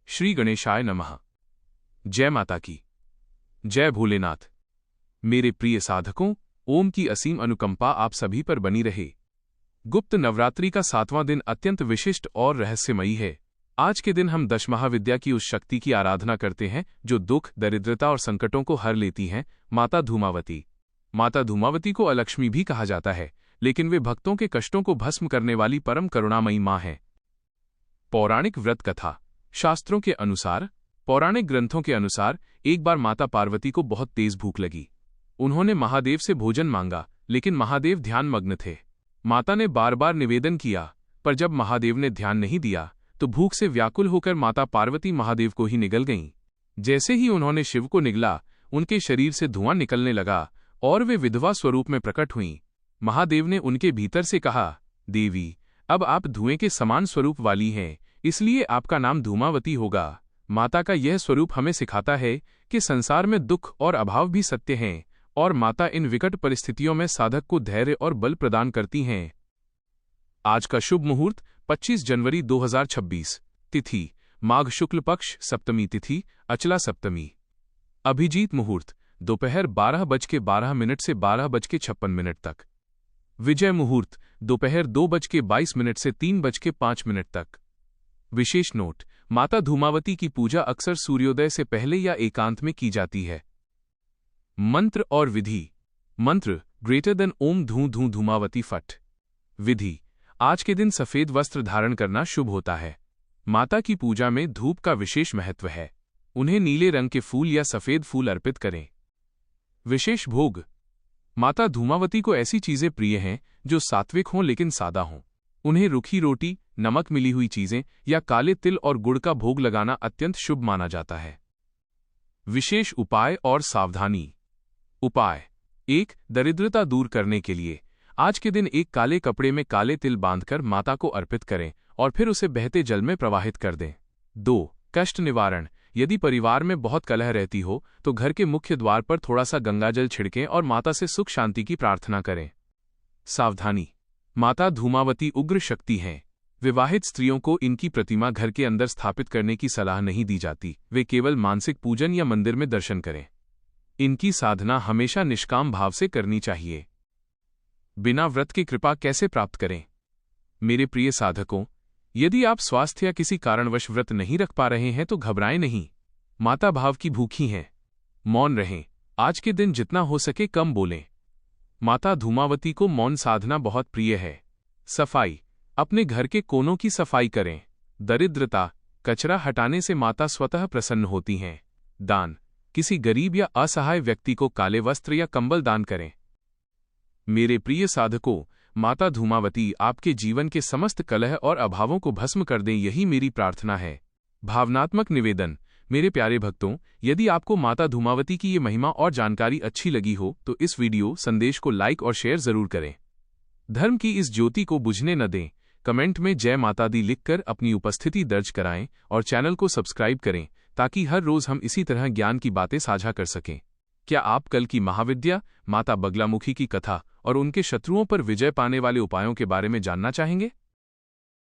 श्री गणेशाय नमः। जय माता की जय भोलेनाथ। मेरे प्रिय साधकों, ओम की असीम अनुकंपा आप सभी पर बनी रहे। गुप्त नवरात्रि का 7वां दिन अत्यंत विशिष्ट और रहस्यमयी है। आज के दिन हम दशमहाविद्या की उस शक्ति की आराधना करते हैं जो दुख, दरिद्रता और संकटों को हर लेती हैं, माता धूमावती। माता धूमावती को अलक्ष्मी भी कहा जाता है, लेकिन वे भक्तों के कष्टों को भस्म करने वाली परम करुणामयी माँ हैं। पौराणिक व्रत कथा। शास्त्रों के अनुसार, पौराणिक ग्रंथों के अनुसार, एक बार माता पार्वती को बहुत तेज भूख लगी। उन्होंने महादेव से भोजन मांगा, लेकिन महादेव ध्यानमग्न थे। माता ने बार बार निवेदन किया, पर जब महादेव ने ध्यान नहीं दिया तो भूख से व्याकुल होकर माता पार्वती महादेव को ही निगल गईं। जैसे ही उन्होंने शिव को निगला, उनके शरीर से धुआं निकलने लगा और वे विधवा स्वरूप में प्रकट हुईं। महादेव ने उनके भीतर से कहा, देवी, अब आप धुएं के समान स्वरूप वाली हैं, इसलिए आपका नाम धूमावती होगा। माता का यह स्वरूप हमें सिखाता है कि संसार में दुख और अभाव भी सत्य हैं, और माता इन विकट परिस्थितियों में साधक को धैर्य और बल प्रदान करती हैं। आज का शुभ मुहूर्त 25 जनवरी 2026। तिथि माघ शुक्ल पक्ष, सप्तमी तिथि, अचला सप्तमी। अभिजीत मुहूर्त दोपहर 12:12 से 12:56 तक। विजय मुहूर्त दोपहर 2:22 से 3:05 तक। विशेष नोट, माता धूमावती की पूजा अक्सर सूर्योदय से पहले या एकांत में की जाती है। मंत्र और विधि। मंत्र ग्रेटर देन ओम धू धू धूमावती फट। विधि, आज के दिन सफेद वस्त्र धारण करना शुभ होता है। माता की पूजा में धूप का विशेष महत्व है। उन्हें नीले रंग के फूल या सफेद फूल अर्पित करें। विशेष भोग। माता धूमावती को ऐसी चीजें प्रिय हैं जो सात्विक हों लेकिन सादा हों। उन्हें रूखी रोटी, नमक मिली हुई चीजें या काले तिल और गुड़ का भोग लगाना अत्यंत शुभ माना जाता है। विशेष उपाय और सावधानी। उपाय 1. दरिद्रता दूर करने के लिए आज के दिन एक काले कपड़े में काले तिल बांधकर माता को अर्पित करें और फिर उसे बहते जल में प्रवाहित कर दें। 2. कष्ट निवारण। यदि परिवार में बहुत कलह रहती हो तो घर के मुख्य द्वार पर थोड़ा सा गंगाजल छिड़कें और माता से सुख शांति की प्रार्थना करें। सावधानी। माता धूमावती उग्र शक्ति हैं। विवाहित स्त्रियों को इनकी प्रतिमा घर के अंदर स्थापित करने की सलाह नहीं दी जाती। वे केवल मानसिक पूजन या मंदिर में दर्शन करें। इनकी साधना हमेशा निष्काम भाव से करनी चाहिए। बिना व्रत की कृपा कैसे प्राप्त करें? मेरे प्रिय साधकों, यदि आप स्वास्थ्य या किसी कारणवश व्रत नहीं रख पा रहे हैं तो घबराएं नहीं। माता भाव की भूखी हैं। मौन रहें। आज के दिन जितना हो सके कम बोलें। माता धूमावती को मौन साधना बहुत प्रिय है। सफाई। अपने घर के कोनों की सफाई करें। दरिद्रता, कचरा हटाने से माता स्वतः प्रसन्न होती हैं। दान। किसी गरीब या असहाय व्यक्ति को काले वस्त्र या कंबल दान करें। मेरे प्रिय साधकों, माता धूमावती आपके जीवन के समस्त कलह और अभावों को भस्म कर दें, यही मेरी प्रार्थना है। भावनात्मक निवेदन। मेरे प्यारे भक्तों, यदि आपको माता धूमावती की ये महिमा और जानकारी अच्छी लगी हो तो इस वीडियो संदेश को लाइक और शेयर जरूर करें। धर्म की इस ज्योति को बुझने न दें। कमेंट में जय माता दी लिखकर अपनी उपस्थिति दर्ज कराएं और चैनल को सब्सक्राइब करें ताकि हर रोज हम इसी तरह ज्ञान की बातें साझा कर सकें। क्या आप कल की महाविद्या, माता बगलामुखी की कथा और उनके शत्रुओं पर विजय पाने वाले उपायों के बारे में जानना चाहेंगे?